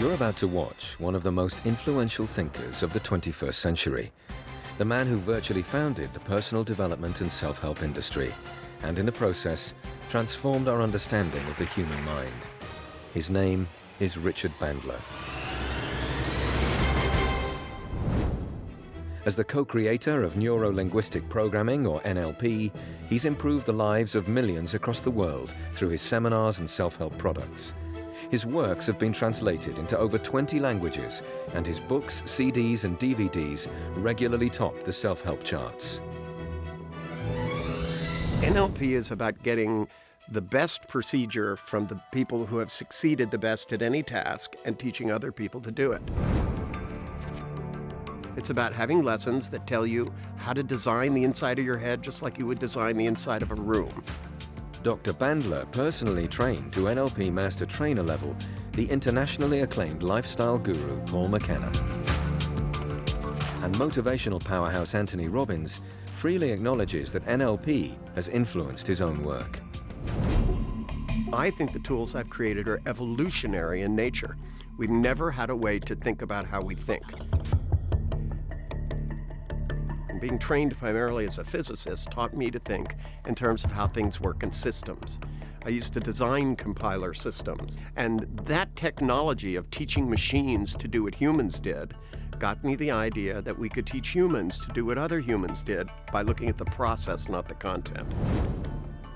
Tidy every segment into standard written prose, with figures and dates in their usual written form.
You're about to watch one of the most influential thinkers of the 21st century, the man who virtually founded the personal development and self-help industry, and in the process, transformed our understanding of the human mind. His name is Richard Bandler. As the co-creator of neuro-linguistic programming, or NLP, he's improved the lives of millions across the world through his seminars and self-help products. His works have been translated into over 20 languages, and his books, CDs and DVDs regularly top the self-help charts. NLP is about getting the best procedure from the people who have succeeded the best at any task and teaching other people to do it. It's about having lessons that tell you how to design the inside of your head just like you would design the inside of a room. Dr. Bandler personally trained to NLP Master Trainer level the internationally acclaimed lifestyle guru Paul McKenna. And motivational powerhouse Anthony Robbins freely acknowledges that NLP has influenced his own work. I think the tools I've created are evolutionary in nature. We've never had a way to think about how we think. Being trained primarily as a physicist taught me to think in terms of how things work in systems. I used to design compiler systems, and that technology of teaching machines to do what humans did got me the idea that we could teach humans to do what other humans did by looking at the process, not the content.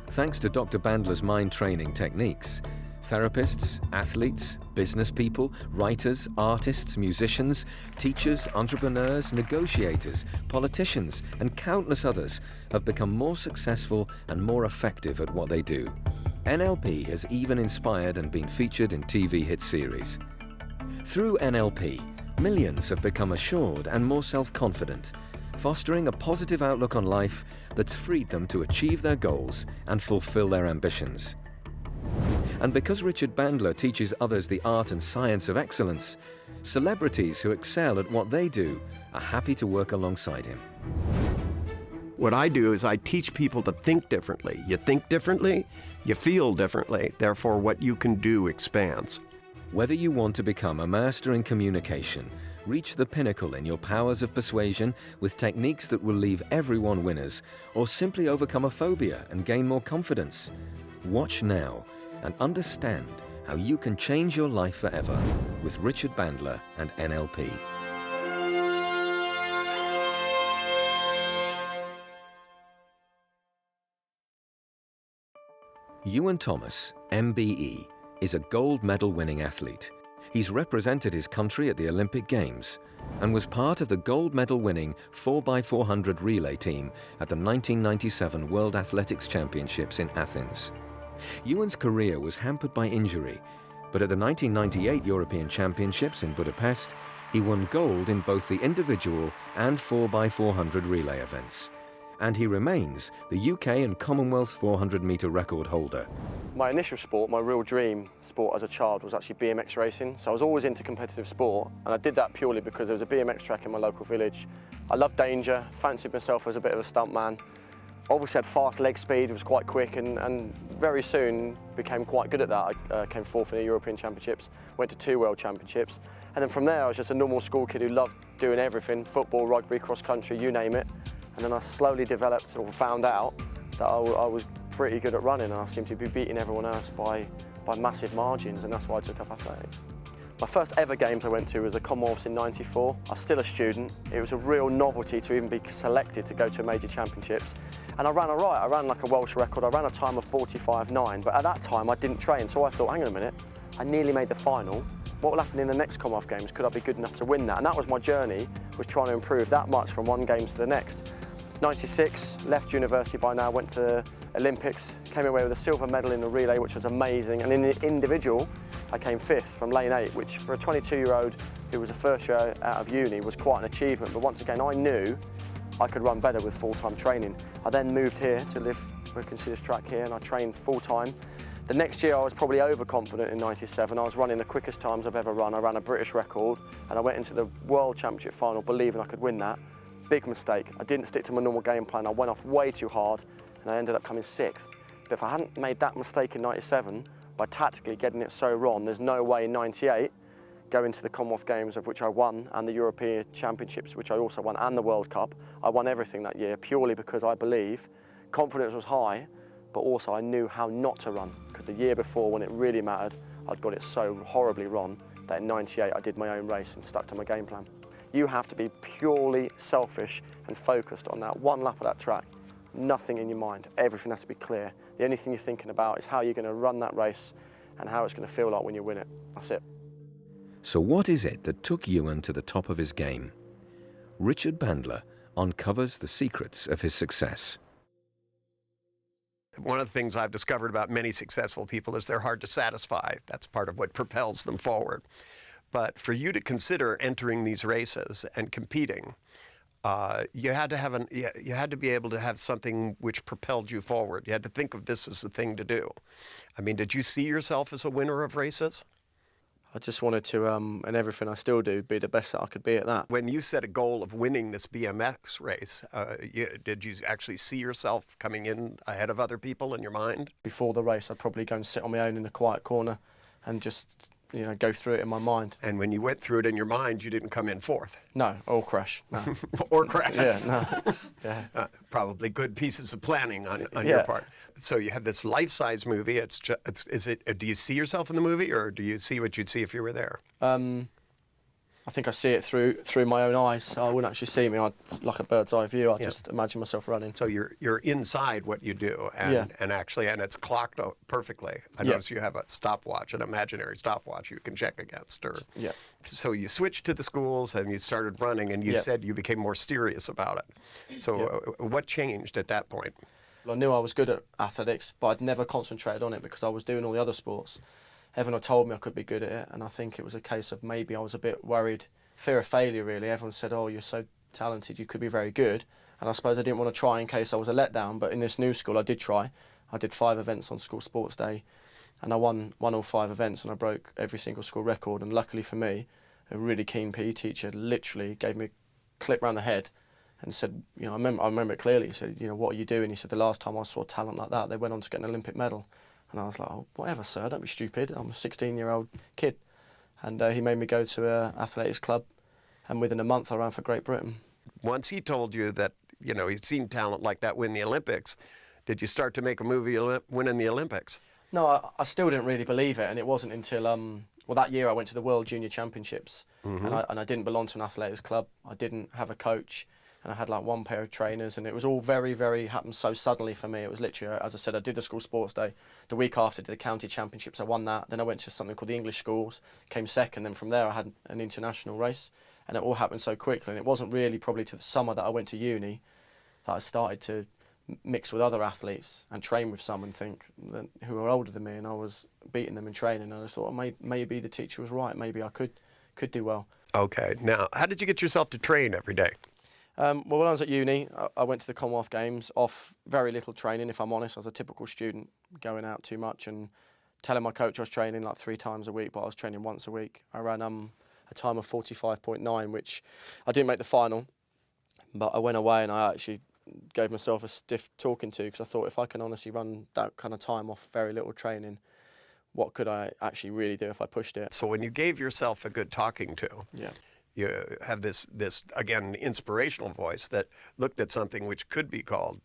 Thanks to Dr. Bandler's mind training techniques, therapists, athletes, business people, writers, artists, musicians, teachers, entrepreneurs, negotiators, politicians, and countless others have become more successful and more effective at what they do. NLP has even inspired and been featured in TV hit series. Through NLP, millions have become assured and more self-confident, fostering a positive outlook on life that's freed them to achieve their goals and fulfill their ambitions. And because Richard Bandler teaches others the art and science of excellence, celebrities who excel at what they do are happy to work alongside him. What I do is I teach people to think differently. You think differently, you feel differently, therefore what you can do expands. Whether you want to become a master in communication, reach the pinnacle in your powers of persuasion with techniques that will leave everyone winners, or simply overcome a phobia and gain more confidence, watch now and understand how you can change your life forever with Richard Bandler and NLP. Iwan Thomas, MBE, is a gold medal winning athlete. He's represented his country at the Olympic Games and was part of the gold medal winning 4x400 relay team at the 1997 World Athletics Championships in Athens. Iwan's career was hampered by injury, but at the 1998 European Championships in Budapest, he won gold in both the individual and 4x400 relay events. And he remains the UK and Commonwealth 400-metre record holder. My initial sport, my real dream sport as a child, was actually BMX racing. So I was always into competitive sport, and I did that purely because there was a BMX track in my local village. I loved danger, fancied myself as a bit of a stuntman. Obviously had fast leg speed, was quite quick, and very soon became quite good at that. I came fourth in the European Championships, went to 2 World Championships, and then from there I was just a normal school kid who loved doing everything, football, rugby, cross country, you name it. And then I slowly developed or found out that I was pretty good at running, and I seemed to be beating everyone else by massive margins, and that's why I took up athletics. My first ever games I went to was the Commonwealths in '94. I was still a student. It was a real novelty to even be selected to go to a major championships. And I ran all right. I ran like a Welsh record. I ran a time of 45.9, but at that time I didn't train, so I thought, hang on a minute, I nearly made the final. What will happen in the next Commonwealth Games? Could I be good enough to win that? And that was my journey, was trying to improve that much from one game to the next. '96, left university by now, went to Olympics, came away with a silver medal in the relay, which was amazing. And in the individual, I came 5th from lane 8, which for a 22-year-old who was a first year out of uni was quite an achievement. But once again, I knew I could run better with full-time training. I then moved here to live Wilkinson's track here, and I trained full-time. The next year I was probably overconfident in '97. I was running the quickest times I've ever run. I ran a British record, and I went into the World Championship final believing I could win that. Big mistake. I didn't stick to my normal game plan. I went off way too hard, and I ended up coming 6th. But if I hadn't made that mistake in '97, by tactically getting it so wrong, there's no way in '98 go into the Commonwealth Games, of which I won, and the European Championships, which I also won, and the World Cup. I won everything that year purely because I believe confidence was high, but also I knew how not to run, because the year before, when it really mattered, I'd got it so horribly wrong that in '98 I did my own race and stuck to my game plan. You have to be purely selfish and focused on that one lap of that track. Nothing in your mind, everything has to be clear. The only thing you're thinking about is how you're going to run that race and how it's going to feel like when you win it. That's it. So what is it that took Iwan to the top of his game? Richard Bandler uncovers the secrets of his success. One of the things I've discovered about many successful people is they're hard to satisfy. That's part of what propels them forward. But for you to consider entering these races and competing, you had to be able to have something which propelled you forward. You had to think of this as the thing to do. I mean, did you see yourself as a winner of races? I just wanted to, and everything I still do, be the best that I could be at that. When you set a goal of winning this BMX race, did you actually see yourself coming in ahead of other people in your mind? Before the race, I'd probably go and sit on my own in a quiet corner and just, go through it in my mind. And when you went through it in your mind, you didn't come in fourth? No, or crash. No. Or crash? Yeah, no. Yeah. Probably good pieces of planning on your part. So you have this life-size movie. Do you see yourself in the movie, or do you see what you'd see if you were there? I think I see it through my own eyes. I wouldn't actually see me. Like a bird's eye view. I just imagine myself running. So you're inside what you do, and it's clocked out perfectly. I notice you have a stopwatch, an imaginary stopwatch you can check against. So you switched to the schools and you started running, and you said you became more serious about it. So what changed at that point? Well, I knew I was good at athletics, but I'd never concentrated on it because I was doing all the other sports. Everyone had told me I could be good at it, and I think it was a case of maybe I was a bit worried. Fear of failure, really. Everyone said, oh, you're so talented, you could be very good. And I suppose I didn't want to try in case I was a letdown, but in this new school I did try. I did 5 events on school sports day, and I won all 5 events, and I broke every single school record. And luckily for me, a really keen PE teacher literally gave me a clip round the head and said, I remember it clearly. He said, what are you doing? He said, the last time I saw talent like that, they went on to get an Olympic medal. And I was like, oh, whatever, sir, don't be stupid. I'm a 16-year-old kid. And he made me go to an athletics club, and within a month I ran for Great Britain. Once he told you that, he'd seen talent like that win the Olympics, did you start to make a movie winning the Olympics? No, I still didn't really believe it, and it wasn't until, that year I went to the World Junior Championships, and I didn't belong to an athletics club. I didn't have a coach. And I had like 1 pair of trainers, and it was all very, very happened so suddenly for me. It was literally, as I said, I did the school sports day. The week after, did the county championships. I won that. Then I went to something called the English schools, came second. Then from there, I had an international race, and it all happened so quickly. And it wasn't really probably to the summer that I went to uni that I started to mix with other athletes and train with some and think that, who were older than me, and I was beating them in training. And I just thought, maybe the teacher was right. Maybe I could do well. Okay. Now, how did you get yourself to train every day? Well, when I was at uni, I went to the Commonwealth Games off very little training, if I'm honest. I was a typical student, going out too much and telling my coach I was training like 3 times a week, but I was training once a week. I ran a time of 45.9, which I didn't make the final, but I went away and I actually gave myself a stiff talking to, because I thought, if I can honestly run that kind of time off very little training, what could I actually really do if I pushed it? So when you gave yourself a good talking to, you have this again, inspirational voice that looked at something which could be called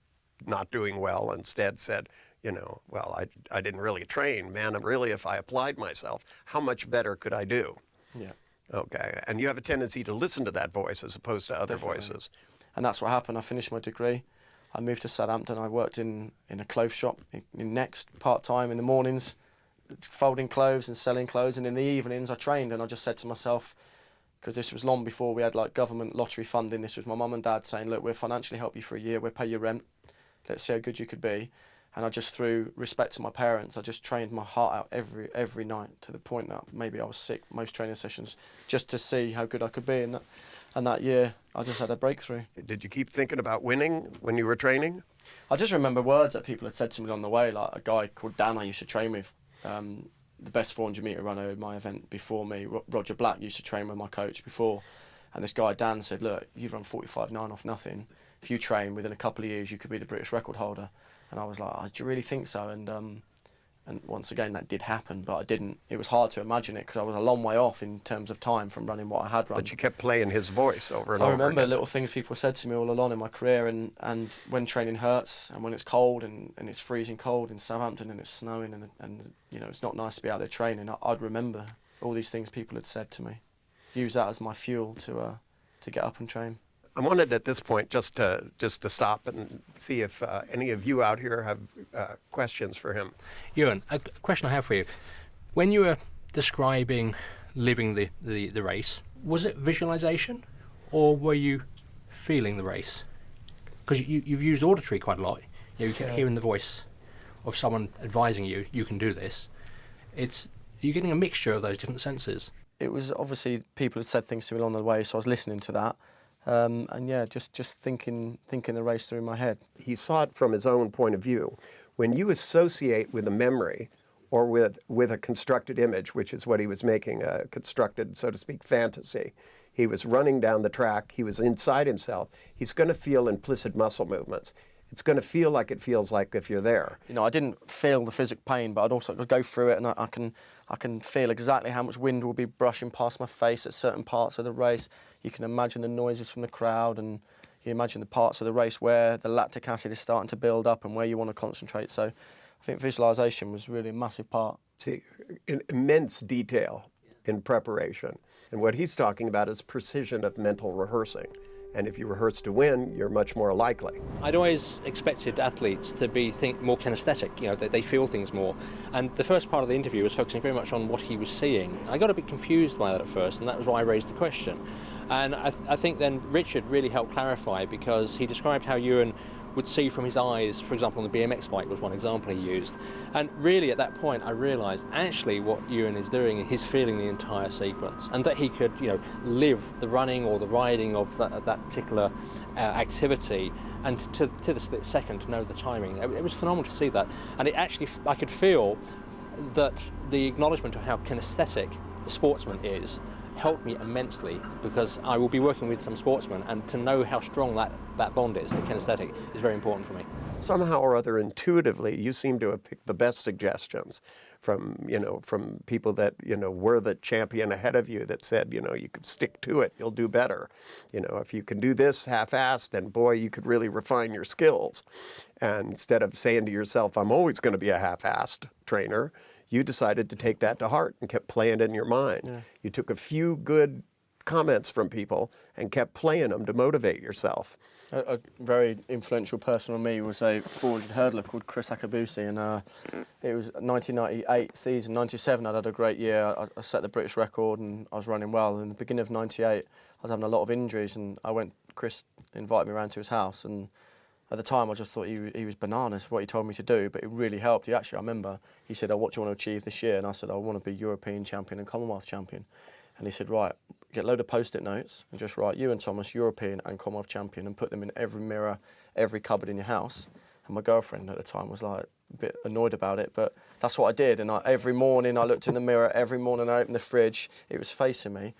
not doing well, instead said, well, I didn't really train, man. Really, if I applied myself, how much better could I do? Yeah. Okay. And you have a tendency to listen to that voice as opposed to other voices. And that's what happened. I finished my degree. I moved to Southampton. I worked in a clothes shop in Next, part-time in the mornings, folding clothes and selling clothes. And in the evenings, I trained, and I just said to myself, because this was long before we had like government lottery funding. This was my mum and dad saying, look, we'll financially help you for a year, we'll pay your rent, let's see how good you could be. And I just, through respect to my parents, I just trained my heart out every night, to the point that maybe I was sick most training sessions, just to see how good I could be. And that year, I just had a breakthrough. Did you keep thinking about winning when you were training? I just remember words that people had said to me on the way, like a guy called Dan I used to train with, the best 400-metre runner in my event before me, Roger Black, used to train with my coach before. And this guy, Dan, said, look, you've run 45.9 off nothing. If you train, within a couple of years, you could be the British record holder. And I was like, oh, do you really think so? And And once again, that did happen, but I didn't. It was hard to imagine it because I was a long way off in terms of time from running what I had run. But you kept playing his voice over and over. I remember again. little things people said to me all along in my career, and when training hurts, and when it's cold, and it's freezing cold in Southampton, and it's snowing, and you know it's not nice to be out there training. I'd remember all these things people had said to me. Use that as my fuel to get up and train. I wanted at this point just to stop and see if any of you out here have questions for him. Iwan, a question I have for you. When you were describing living the race, was it visualization or were you feeling the race? Because you've used auditory quite a lot. You kept hearing the voice of someone advising you, you can do this. You're getting a mixture of those different senses. It was obviously people had said things to me along the way, so I was listening to that. And yeah, just thinking the race through in my head. He saw it from his own point of view. When you associate with a memory or with a constructed image, which is what he was making, a constructed, so to speak, fantasy, he was running down the track, he was inside himself, he's going to feel implicit muscle movements. It's going to feel like it feels like if you're there. You know, I didn't feel the physical pain, but I'd also go through it, and I can feel exactly how much wind will be brushing past my face at certain parts of the race. You can imagine the noises from the crowd, and you imagine the parts of the race where the lactic acid is starting to build up and where you want to concentrate. So I think visualisation was really a massive part. See, immense detail in preparation. And what he's talking about is precision of mental rehearsing. And if you rehearse to win, you're much more likely. I'd always expected athletes to be more kinesthetic, you know, they feel things more. And the first part of the interview was focusing very much on what he was seeing. I got a bit confused by that at first, and that was why I raised the question. And I think then Richard really helped clarify, because he described how Iwan would see from his eyes, for example, on the BMX bike was one example he used. And really at that point I realised actually what Iwan is doing, he's feeling the entire sequence, and that he could, you know, live the running or the riding of that particular activity, and to the split second to know the timing. It was phenomenal to see that, and it actually, I could feel that the acknowledgement of how kinesthetic the sportsman is helped me immensely, because I will be working with some sportsmen, and to know how strong that bond is to kinesthetic is very important for me. Somehow or other, intuitively, you seem to have picked the best suggestions from people that, were the champion ahead of you, that said, you could stick to it, you'll do better. If you can do this half-assed, then boy, you could really refine your skills. And instead of saying to yourself, I'm always going to be a half-assed trainer, you decided to take that to heart and kept playing it in your mind. Yeah. You took a few good comments from people and kept playing them to motivate yourself. A very influential person on me was a 400 hurdler called Chris Akabusi, and it was 1998 season. 97 I'd had a great year. I set the British record and I was running well. In the beginning of 98 I was having a lot of injuries, and Chris invited me around to his house, and at the time I just thought he was bananas, what he told me to do, but it really helped. I remember, he said, what do you want to achieve this year? And I said, I want to be European champion and Commonwealth champion. And he said, right, get a load of Post-it notes and just write Iwan Thomas, European and Commonwealth champion, and put them in every mirror, every cupboard in your house. And my girlfriend at the time was like a bit annoyed about it, but that's what I did. And every morning I looked in the mirror, every morning I opened the fridge, it was facing me,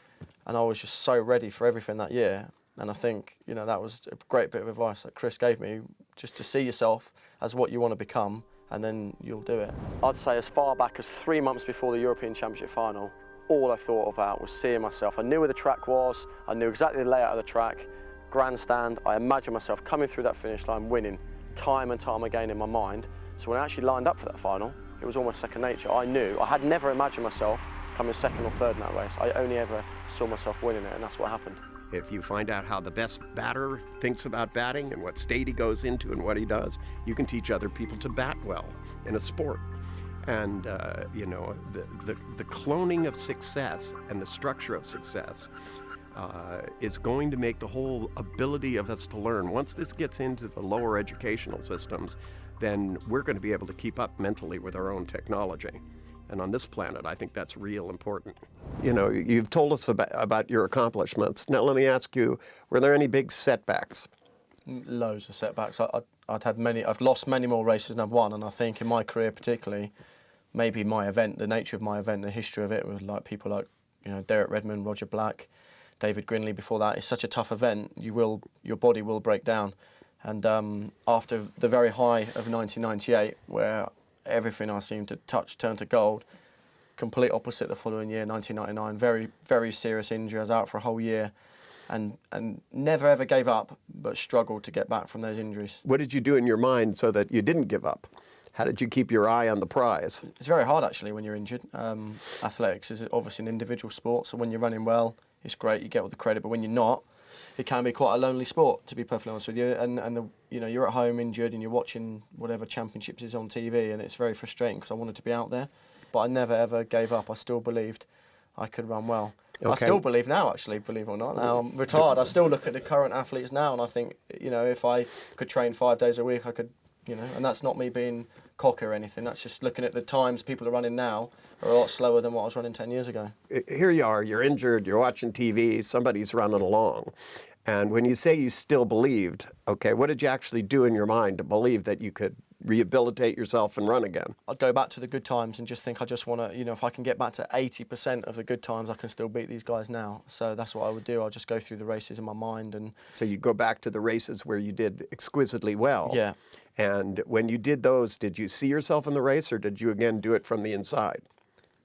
and I was just so ready for everything that year. And I think, that was a great bit of advice that Chris gave me, just to see yourself as what you want to become, and then you'll do it. I'd say as far back as 3 months before the European Championship final, all I thought about was seeing myself. I knew where the track was, I knew exactly the layout of the track, grandstand. I imagined myself coming through that finish line, winning time and time again in my mind. So when I actually lined up for that final, it was almost second nature. I had never imagined myself coming second or third in that race. I only ever saw myself winning it, and that's what happened. If you find out how the best batter thinks about batting and what state he goes into and what he does, you can teach other people to bat well in a sport. And, the cloning of success and the structure of success is going to make the whole ability of us to learn. Once this gets into the lower educational systems, then we're going to be able to keep up mentally with our own technology. And on this planet, I think that's real important. You've told us about your accomplishments. Now let me ask you, were there any big setbacks? Loads of setbacks. I've lost many more races than I've won, and I think in my career particularly, maybe my event, the nature of my event, the history of it, with people like Derek Redmond, Roger Black, David Grinley before that. It's such a tough event, your body will break down. And after the very high of 1998, where everything I seemed to touch turned to gold. Complete opposite the following year, 1999. Very, very serious injury. I was out for a whole year and never ever gave up, but struggled to get back from those injuries. What did you do in your mind so that you didn't give up? How did you keep your eye on the prize? It's very hard, actually, when you're injured. Athletics is obviously an individual sport, so when you're running well, it's great, you get all the credit, but when you're not, it can be quite a lonely sport, to be perfectly honest with you. And you're at home injured and you're watching whatever championships is on TV, and it's very frustrating because I wanted to be out there. But I never ever gave up. I still believed I could run well. Okay. I still believe now, actually, believe it or not. Now I'm retired. I still look at the current athletes now, and I think, if I could train 5 days a week, I could, and that's not me being cocky or anything. That's just looking at the times people are running now are a lot slower than what I was running 10 years ago. Here you are, you're injured, you're watching TV, somebody's running along. And when you say you still believed, okay, what did you actually do in your mind to believe that you could rehabilitate yourself and run again? I'd go back to the good times and just think I just want to, if I can get back to 80% of the good times, I can still beat these guys now. So that's what I would do. I'll just go through the races in my mind. And so you go back to the races where you did exquisitely well. Yeah. And when you did those, did you see yourself in the race, or did you again do it from the inside?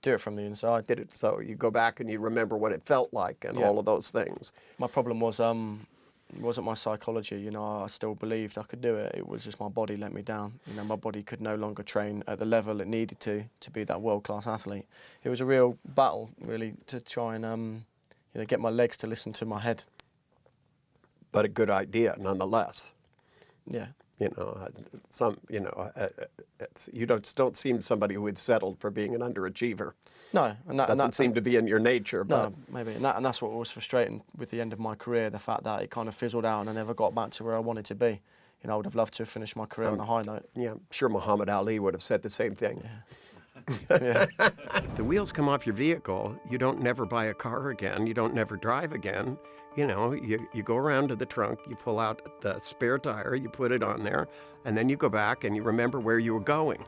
Do it from the inside. Did it so you go back and you remember what it felt like and all of those things. My problem was it wasn't my psychology. I still believed I could do it. It was just my body let me down. My body could no longer train at the level it needed to be that world-class athlete. It was a real battle, really, to try and get my legs to listen to my head. But a good idea, nonetheless. Yeah. You don't seem somebody who had settled for being an underachiever. No, and that doesn't seem to be in your nature. But no, maybe, and that's what was frustrating with the end of my career. The fact that it kind of fizzled out and I never got back to where I wanted to be. I would have loved to have finished my career on a high note. Yeah, I'm sure Muhammad Ali would have said the same thing. Yeah. The wheels come off your vehicle, you don't never buy a car again, you don't never drive again. You go around to the trunk, you pull out the spare tire, you put it on there, and then you go back and you remember where you were going.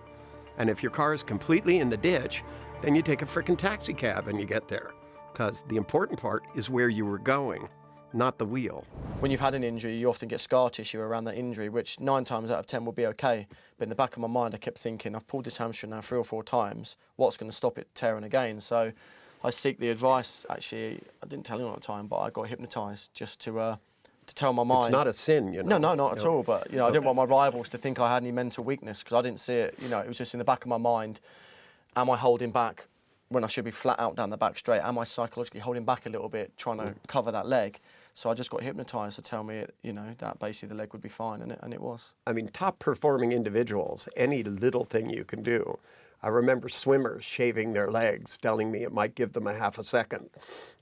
And if your car is completely in the ditch, then you take a frickin' taxi cab and you get there. Because the important part is where you were going, not the wheel. When you've had an injury, you often get scar tissue around that injury, which 9 times out of 10 will be okay. But in the back of my mind, I kept thinking, I've pulled this hamstring now 3 or 4 times. What's going to stop it tearing again? So I seek the advice. Actually, I didn't tell anyone at the time, but I got hypnotised just to tell my mind. It's not a sin, No, not at all. But I didn't want my rivals to think I had any mental weakness because I didn't see it. It was just in the back of my mind. Am I holding back when I should be flat out down the back straight? Am I psychologically holding back a little bit, trying to cover that leg? So I just got hypnotised to tell me, that basically the leg would be fine, and it was. I mean, top performing individuals, any little thing you can do. I remember swimmers shaving their legs, telling me it might give them a half a second.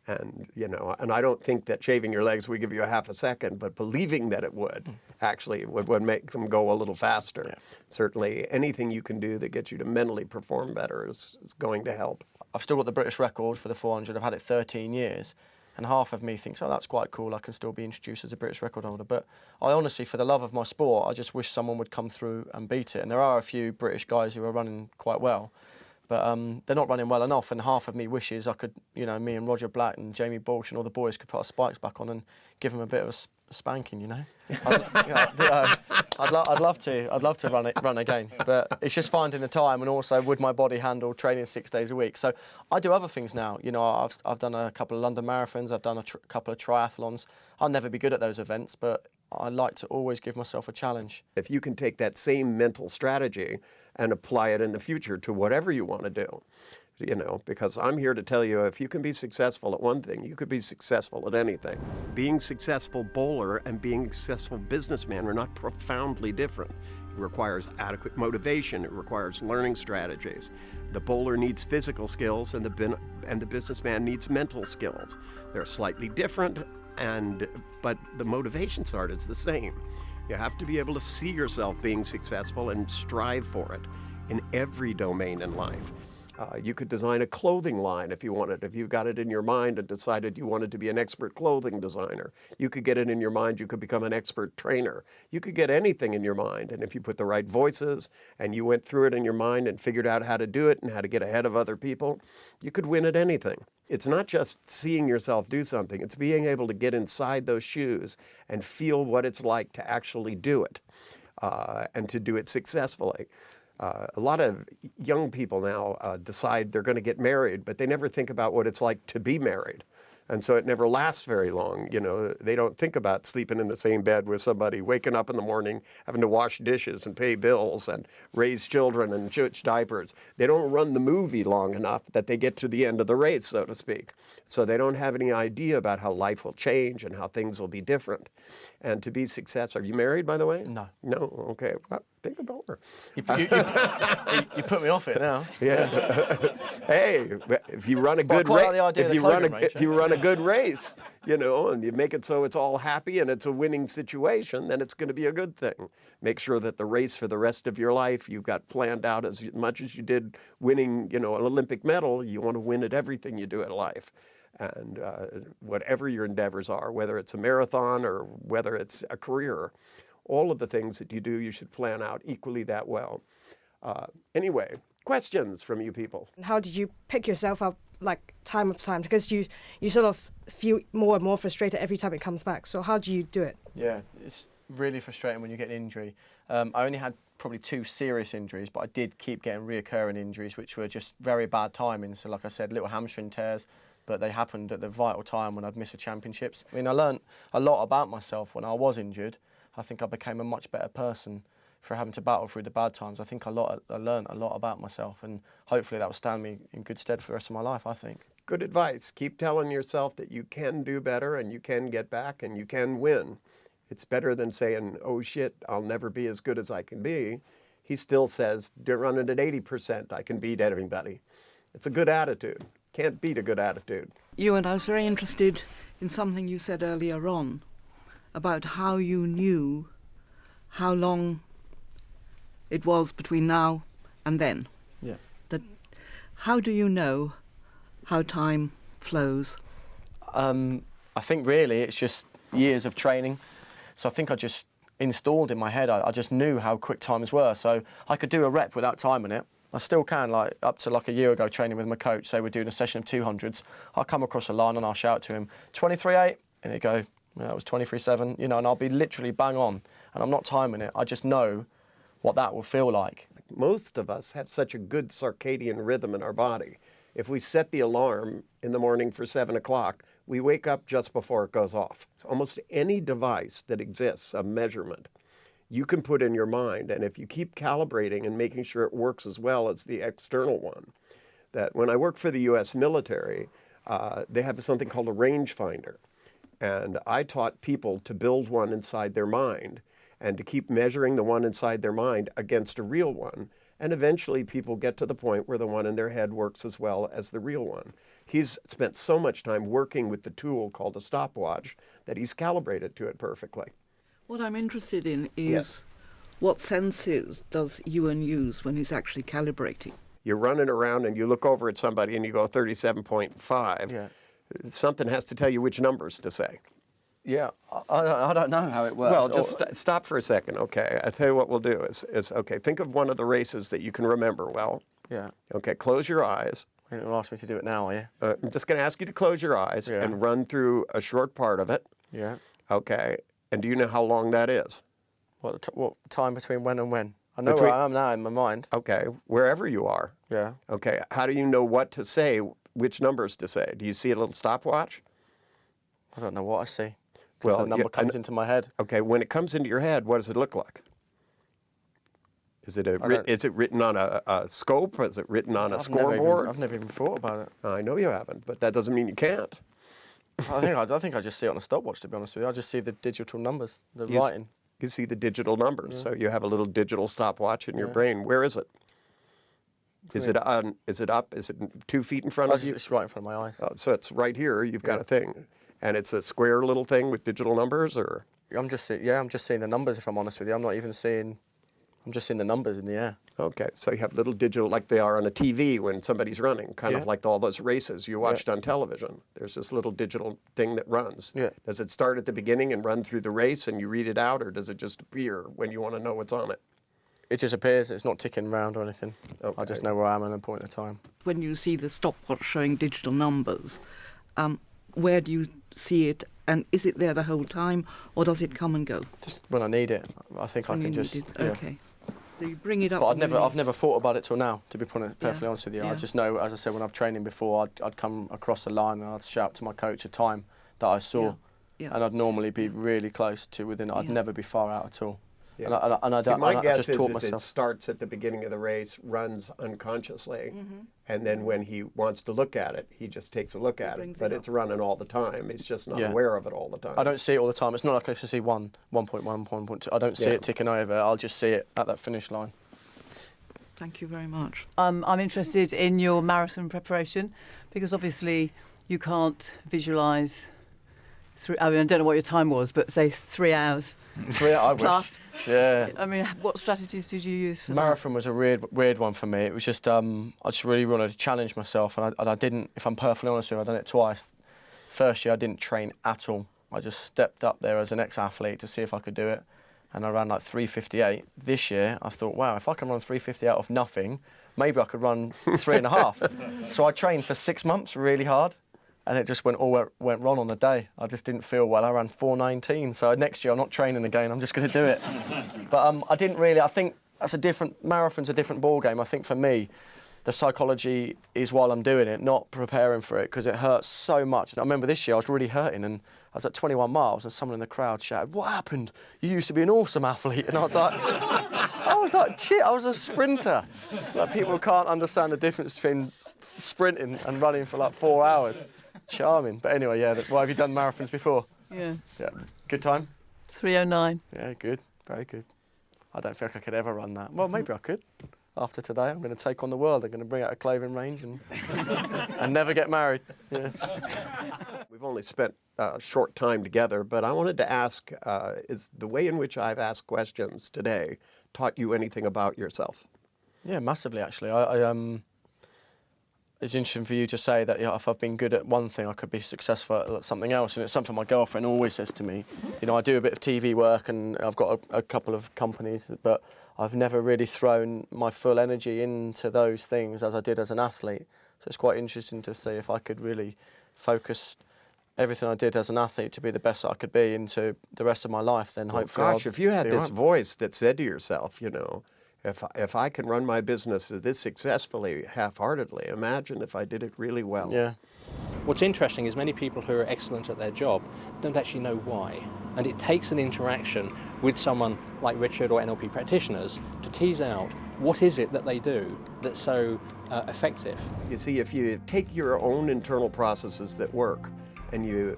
And, and I don't think that shaving your legs would give you a half a second, but believing that it would actually would make them go a little faster. Yeah. Certainly anything you can do that gets you to mentally perform better is going to help. I've still got the British record for the 400. I've had it 13 years. And half of me thinks, that's quite cool, I can still be introduced as a British record holder. But I honestly, for the love of my sport, I just wish someone would come through and beat it. And there are a few British guys who are running quite well. But they're not running well enough, and half of me wishes I could, me and Roger Black and Jamie Balch and all the boys could put our spikes back on and give them a bit of a spanking, I'd love to run again, but it's just finding the time, and also would my body handle training 6 days a week. So I do other things now. I've done a couple of London marathons, I've done a couple of triathlons. I'll never be good at those events, but I like to always give myself a challenge. If you can take that same mental strategy and apply it in the future to whatever you want to do, because I'm here to tell you, if you can be successful at one thing, you could be successful at anything. Being a successful bowler and being a successful businessman are not profoundly different. It requires adequate motivation. It requires learning strategies. The bowler needs physical skills, and the businessman needs mental skills. They're slightly different, but the motivation start is the same. You have to be able to see yourself being successful and strive for it in every domain in life. You could design a clothing line if you wanted. If you got it in your mind and decided you wanted to be an expert clothing designer, you could get it in your mind, you could become an expert trainer. You could get anything in your mind, and if you put the right voices and you went through it in your mind and figured out how to do it and how to get ahead of other people, you could win at anything. It's not just seeing yourself do something, it's being able to get inside those shoes and feel what it's like to actually do it, and to do it successfully. A lot of young people now decide they're going to get married, but they never think about what it's like to be married. And so it never lasts very long. You know, they don't think about sleeping in the same bed with somebody, waking up in the morning, having to wash dishes and pay bills and raise children and change diapers. They don't run the movie long enough that they get to the end of the race, so to speak. So they don't have any idea about how life will change and how things will be different. And to be successful, are you married, by the way? No. No? Okay. Well, think about her. You put me off it now. Yeah. Hey, if you run a good quite like race, the idea of the if clothing range, you run a good race, you know, and you make it so it's all happy and it's a winning situation, then it's going to be a good thing. Make sure that the race for the rest of your life you've got planned out as much as you did winning, you know, an Olympic medal. You want to win at everything you do in life. And whatever your endeavors are, whether it's a marathon or whether it's a career, all of the things that you do, you should plan out equally that well. Anyway, questions from you people? How did you pick yourself up, like, time after time? Because you sort of feel more and more frustrated every time it comes back. So how do you do it? Yeah, it's really frustrating when you get an injury. I only had probably 2 serious injuries, but I did keep getting reoccurring injuries, which were just very bad timing. So like I said, little hamstring tears, but they happened at the vital time when I'd missed the championships. I mean, I learned a lot about myself when I was injured. I think I became a much better person for having to battle through the bad times. I think I learned a lot about myself, and hopefully that will stand me in good stead for the rest of my life, I think. Good advice. Keep telling yourself that you can do better and you can get back and you can win. It's better than saying, oh shit, I'll never be as good as I can be. He still says, they're running at 80%, I can beat everybody. It's a good attitude. Can't beat a good attitude. Ewan, I was very interested in something you said earlier on about how you knew how long it was between now and then. Yeah. How do you know how time flows? I think really it's just years of training. So I think I just installed in my head, I just knew how quick times were. So I could do a rep without timing it. I still can, like up to like a year ago training with my coach, say we're doing a session of 200s, I'll come across a line and I'll shout to him, 23.8, and he'd go, yeah, it was 23.7, you know, and I'll be literally bang on, and I'm not timing it, I just know what that will feel like. Most of us have such a good circadian rhythm in our body. If we set the alarm in the morning for 7 o'clock, we wake up just before it goes off. So almost any device that exists, a measurement, you can put in your mind. And if you keep calibrating and making sure it works as well as the external one, that when I work for the US military, they have something called a rangefinder. And I taught people to build one inside their mind and to keep measuring the one inside their mind against a real one. And eventually people get to the point where the one in their head works as well as the real one. He's spent so much time working with the tool called a stopwatch that he's calibrated to it perfectly. What I'm interested in is Yes. what senses does Ewan use when he's actually calibrating? You're running around and you look over at somebody and you go 37.5. Yeah. Something has to tell you which numbers to say. Yeah, I don't know how it works. Well, just stop for a second, okay? I'll tell you what we'll do is okay, think of one of the races that you can remember well. Yeah. Okay, close your eyes. You're going to ask me to do it now, are you? I'm just going to ask you to close your eyes Yeah. and run through a short part of it. Yeah. Okay, and do you know how long that is? What time between when and when? I know Between- where I am now in my mind. Okay, wherever you are. Yeah. Okay, how do you know what to say, which numbers to say? Do you see a little stopwatch? I don't know what I see. Well, Well, the number comes into my head. Okay, when it comes into your head, what does it look like? Is it is it written on a scope? Is it written on a scoreboard? I've never even thought about it. I know you haven't, but that doesn't mean you can't. I think I just see it on a stopwatch, to be honest with you. I just see the digital numbers, the You s- writing. You see the digital numbers, so you have a little digital stopwatch in your brain. Where is it? Is it on? Is it up? Is it 2 feet in front of you? It's right in front of my eyes. Oh, so it's right here. You've got a thing, and it's a square little thing with digital numbers, or I'm just seeing the numbers, if I'm honest with you. I'm just seeing the numbers in the air. okay. So you have little digital, like they are on a TV when somebody's running, kind of Yeah. like all those races you watched on television. There's this little digital thing that runs. Yeah. Does it start at the beginning and run through the race, and you read it out, or does it just appear when you want to know what's on it? It just appears. It's not ticking around or anything. I Okay. just know where I am at a point in time. When you see the stopwatch showing digital numbers, where do you see it, and is it there the whole time, or does it come and go? Just when I need it, I think I When can you just. need it? Yeah. Okay. So you bring it up. But when you I've never thought about it till now, to be perfectly Yeah. honest with you. Yeah. I just know, as I said, when I've training before, I'd come across the line and I'd shout to my coach a time that I saw, Yeah. Yeah. and I'd normally be really close to within it. I'd Yeah. never be far out at all. Yeah. And I See, don't- my and I guess just is taught it myself. starts at the beginning of the race, runs unconsciously, Mm-hmm. and then when he wants to look at it, he just takes a look at it. brings But it it's running all the time. He's just not Yeah. aware of it all the time. I don't see it all the time. It's not like I can see 1.1, 1.2. I don't see Yeah. it ticking over. I'll just see it at that finish line. Thank you very much. I'm interested in your marathon preparation because obviously you can't visualise. I mean, I don't know what your time was, but say 3 hours 3 hours. plus. Yeah. I mean, what strategies did you use for Marathon was a weird one for me. It was just I just really wanted to challenge myself, and I didn't. If I'm perfectly honest with you, I've done it twice. First year I didn't train at all. I just stepped up there as an ex-athlete to see if I could do it, and I ran like 3:58. This year I thought, wow, if I can run 3:58 off nothing, maybe I could run 3.5. So I trained for 6 months really hard. And it just went wrong on the day. I just didn't feel well. I ran 4:19. So next year I'm not training again. I'm just going to do it. But I didn't really. I think marathon's a different ball game. I think for me, the psychology is while I'm doing it, not preparing for it, because it hurts so much. And I remember this year I was really hurting, and I was at 21 miles, and someone in the crowd shouted, "What happened? You used to be an awesome athlete." And I was like, "Shit, I was a sprinter." Like, people can't understand the difference between sprinting and running for like 4 hours. Charming. But anyway, yeah, well, have you done marathons before? Yeah. Yeah. Good time? 3:09. Yeah, good. Very good. I don't think I could ever run that. Well, maybe I could. After today, I'm going to take on the world. I'm going to bring out a clothing range and never get married. Yeah. We've only spent a short time together, but I wanted to ask, is the way in which I've asked questions today taught you anything about yourself? Yeah, massively, actually. It's interesting for you to say that, you know, if I've been good at one thing, I could be successful at something else. And it's something my girlfriend always says to me. You know, I do a bit of TV work and I've got a couple of companies, but I've never really thrown my full energy into those things as I did as an athlete. So it's quite interesting to see if I could really focus everything I did as an athlete to be the best that I could be into the rest of my life, then hopefully Gosh, if you had this right. voice that said to yourself, you know, if I can run my business this successfully, half-heartedly, imagine if I did it really well. Yeah. What's interesting is many people who are excellent at their job don't actually know why. And it takes an interaction with someone like Richard or NLP practitioners to tease out what is it that they do that's so effective. You see, if you take your own internal processes that work and you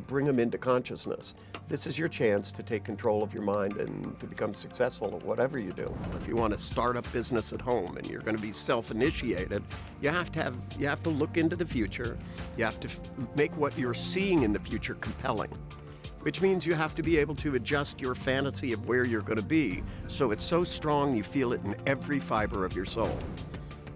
bring them into consciousness, this is your chance to take control of your mind and to become successful at whatever you do. If you want to start a business at home and you're going to be self-initiated, you have to look into the future. You have to make what you're seeing in the future compelling, which means you have to be able to adjust your fantasy of where you're going to be so it's so strong you feel it in every fiber of your soul.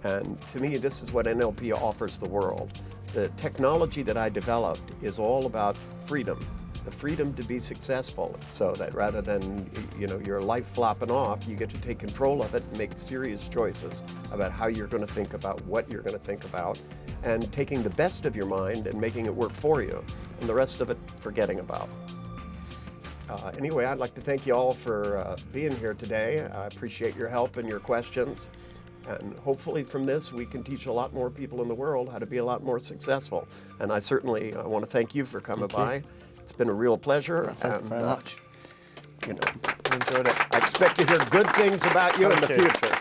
And to me, this is what NLP offers the world. The technology that I developed is all about freedom, the freedom to be successful, so that rather than, you know, your life flopping off, you get to take control of it and make serious choices about how you're going to think about what you're going to think about, and taking the best of your mind and making it work for you, and the rest of it forgetting about. Anyway, I'd like to thank you all for being here today. I appreciate your help and your questions. And hopefully from this, we can teach a lot more people in the world how to be a lot more successful. And I certainly want to thank you for coming by. It's been a real pleasure. Thank you very much. You know, I enjoyed it. I expect to hear good things about you in the Thank you. future.